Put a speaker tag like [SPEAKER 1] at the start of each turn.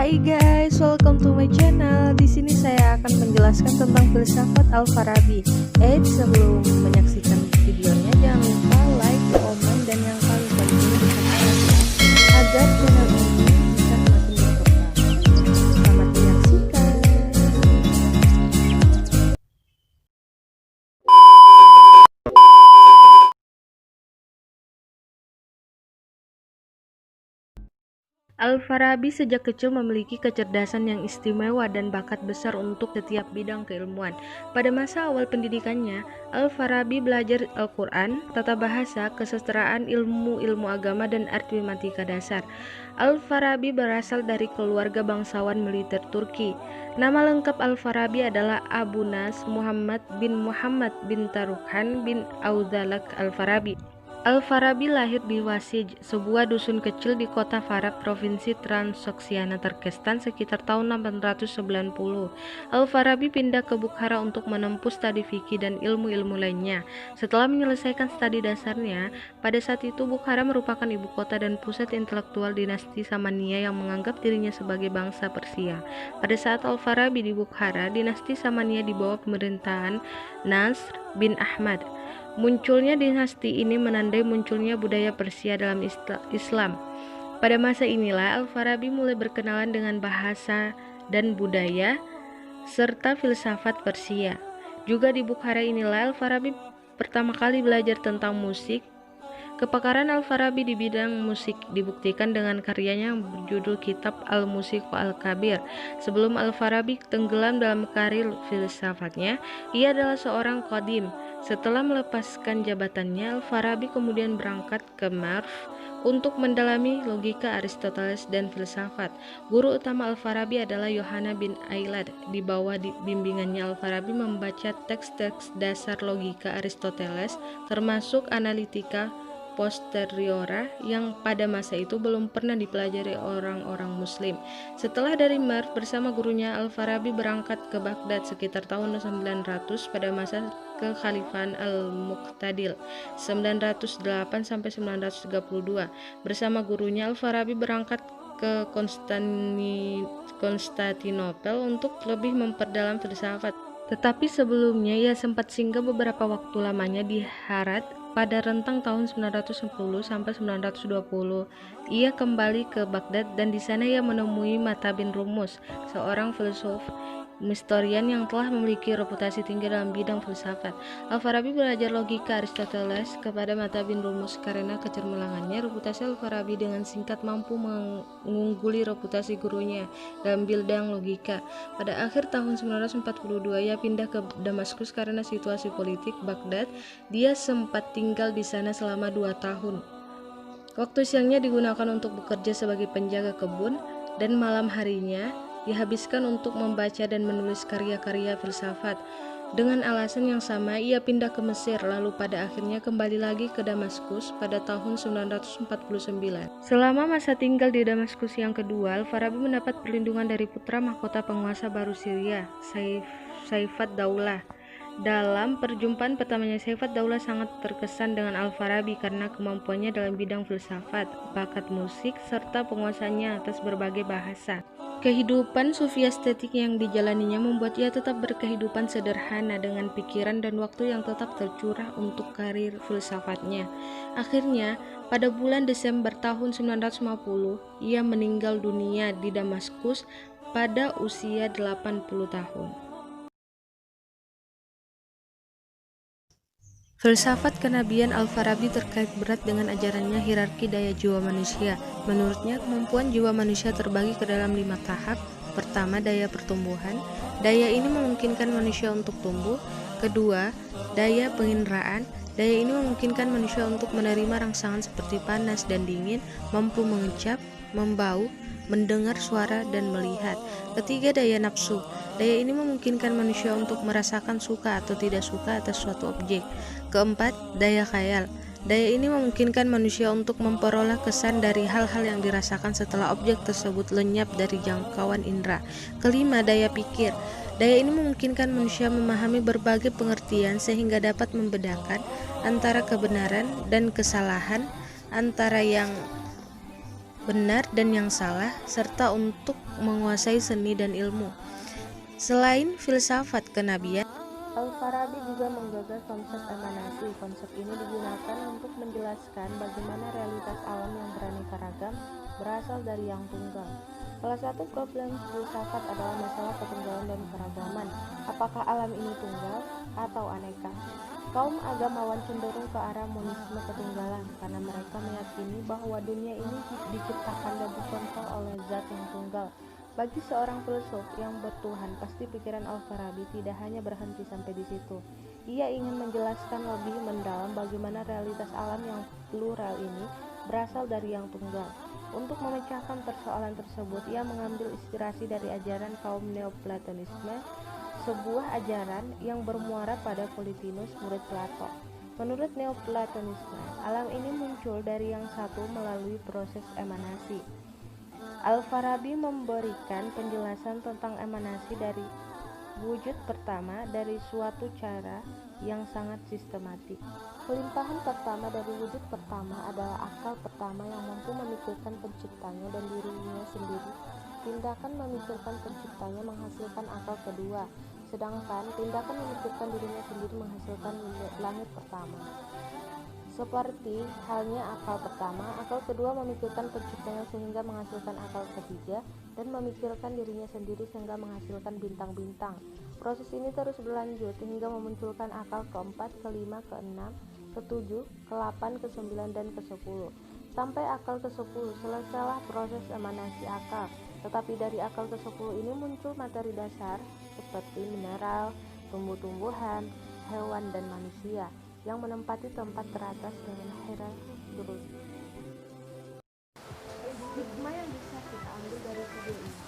[SPEAKER 1] Hai guys, welcome to my channel. Di sini saya akan menjelaskan tentang filsafat Al-Farabi. Sebelum menyaksikan videonya, jangan lupa like, komen, dan yang paling penting di-subscribe agar channel ini bisa semakin berkembang. Selamat menyaksikan. Al-Farabi sejak kecil memiliki kecerdasan yang istimewa dan bakat besar untuk setiap bidang keilmuan. Pada masa awal pendidikannya, Al-Farabi belajar Al-Quran, tata bahasa, kesusastraan, ilmu agama, dan aritmatika dasar. Al-Farabi berasal dari keluarga bangsawan militer Turki. Nama lengkap Al-Farabi adalah Abu Nas Muhammad bin Tarukhan bin Auzalak Al-Farabi. Al-Farabi lahir di Wasij, sebuah dusun kecil di kota Farab, provinsi Transoksiana Turkestan sekitar tahun 890. Al-Farabi pindah ke Bukhara untuk menempuh studi fikih dan ilmu-ilmu lainnya. Setelah menyelesaikan studi dasarnya, pada saat itu Bukhara merupakan ibu kota dan pusat intelektual dinasti Samania yang menganggap dirinya sebagai bangsa Persia. Pada saat Al-Farabi di Bukhara, dinasti Samania di bawah pemerintahan Nasr bin Ahmad. Munculnya dinasti ini menandai munculnya budaya Persia dalam Islam. Pada masa inilah Al-Farabi mulai berkenalan dengan bahasa dan budaya serta filsafat Persia. Juga di Bukhara inilah Al-Farabi pertama kali belajar tentang musik. Kepakaran Al-Farabi di bidang musik dibuktikan dengan karyanya yang berjudul Kitab Al-Musiq Al-Kabir. Sebelum Al-Farabi tenggelam dalam karir filsafatnya, ia adalah seorang qadim. Setelah melepaskan jabatannya, Al-Farabi kemudian berangkat ke Merv untuk mendalami logika Aristoteles dan filsafat. Guru utama Al-Farabi adalah Yohana bin Ailad. Di bawah bimbingannya, Al-Farabi membaca teks-teks dasar logika Aristoteles, termasuk analitika posteriora yang pada masa itu belum pernah dipelajari orang-orang muslim. Setelah dari Merv bersama gurunya, Al-Farabi berangkat ke Baghdad sekitar tahun 900 pada masa kekhalifahan Al-Muqtadil 908 sampai 932. Bersama gurunya, Al-Farabi berangkat ke Konstantinopel untuk lebih memperdalam filsafat. Tetapi sebelumnya ia sempat singgah beberapa waktu lamanya di Herat. Pada rentang tahun 910 sampai 920, ia kembali ke Baghdad dan di sana ia menemui Mata bin Rumus, seorang filsuf historian yang telah memiliki reputasi tinggi dalam bidang filsafat. Al-Farabi belajar logika Aristoteles kepada Mata bin Rumus karena kecermelangannya. Reputasi Al-Farabi dengan singkat mampu mengungguli reputasi gurunya dalam bidang logika. Pada akhir tahun 942 ia pindah ke Damaskus karena situasi politik Baghdad. Dia sempat tinggal di sana selama 2 tahun. Waktu siangnya digunakan untuk bekerja sebagai penjaga kebun dan malam harinya dihabiskan untuk membaca dan menulis karya-karya filsafat. Dengan alasan yang sama, ia pindah ke Mesir, lalu pada akhirnya kembali lagi ke Damaskus pada tahun 949. Selama masa tinggal di Damaskus yang kedua, Al-Farabi mendapat perlindungan dari putra mahkota penguasa baru Syria, Saifad Daulah. Dalam perjumpaan pertamanya, Saifad Daulah sangat terkesan dengan Al-Farabi karena kemampuannya dalam bidang filsafat, bakat musik, serta penguasaannya atas berbagai bahasa. Kehidupan sufi estetik yang dijalaninya membuat ia tetap berkehidupan sederhana dengan pikiran dan waktu yang tetap tercurah untuk karir filsafatnya. Akhirnya, pada bulan Desember tahun 950, ia meninggal dunia di Damaskus pada usia 80 tahun. Filsafat kenabian Al-Farabi terkait berat dengan ajarannya hierarki daya jiwa manusia. Menurutnya, kemampuan jiwa manusia terbagi ke dalam 5 tahap. Pertama, daya pertumbuhan. Daya ini memungkinkan manusia untuk tumbuh. Kedua, daya penginderaan. Daya ini memungkinkan manusia untuk menerima rangsangan seperti panas dan dingin, mampu mengecap, membau, mendengar suara, dan melihat. Ketiga, daya nafsu. Daya ini memungkinkan manusia untuk merasakan suka atau tidak suka atas suatu objek. Keempat, daya khayal. Daya ini memungkinkan manusia untuk memperoleh kesan dari hal-hal yang dirasakan setelah objek tersebut lenyap dari jangkauan indera. Kelima, daya pikir. Daya ini memungkinkan manusia memahami berbagai pengertian sehingga dapat membedakan antara kebenaran dan kesalahan, antara yang benar dan yang salah, serta untuk menguasai seni dan ilmu. Selain filsafat kenabian, Al-Farabi juga menggagas konsep emanasi. Konsep ini digunakan untuk menjelaskan bagaimana realitas alam yang beraneka ragam berasal dari yang tunggal. Salah satu problem filsafat adalah masalah ketunggalan dan keragaman. Apakah alam ini tunggal atau aneka? Kaum agamawan cenderung ke arah monisme ketunggalan karena mereka meyakini bahwa dunia ini diciptakan dan dikontrol oleh zat yang tunggal. Bagi seorang filsuf yang bertuhan, pasti pikiran Al-Farabi tidak hanya berhenti sampai di situ. Ia ingin menjelaskan lebih mendalam bagaimana realitas alam yang plural ini berasal dari yang tunggal. Untuk memecahkan persoalan tersebut, ia mengambil inspirasi dari ajaran kaum Neoplatonisme, sebuah ajaran yang bermuara pada Plotinus, murid Plato. Menurut Neoplatonisme, alam ini muncul dari yang satu melalui proses emanasi. Al-Farabi memberikan penjelasan tentang emanasi dari wujud pertama dari suatu cara yang sangat sistematik. Pelimpahan pertama dari wujud pertama adalah akal pertama yang mampu memikirkan penciptanya dan dirinya sendiri. Tindakan memikirkan penciptanya menghasilkan akal kedua, sedangkan tindakan memikirkan dirinya sendiri menghasilkan langit pertama. Seperti halnya akal pertama, akal kedua memikirkan penciptanya sehingga menghasilkan akal ketiga, dan memikirkan dirinya sendiri sehingga menghasilkan bintang-bintang. Proses ini terus berlanjut hingga memunculkan akal keempat, kelima, keenam, ketujuh, ke-8, ke-9, dan ke-10. Sampai akal ke-10, selesailah proses emanasi akal. Tetapi dari akal ke-10 ini muncul materi dasar seperti mineral, tumbuh-tumbuhan, hewan, dan manusia yang menempati tempat teratas dengan hierarki. Hikmah yang bisa kita ambil dari video ini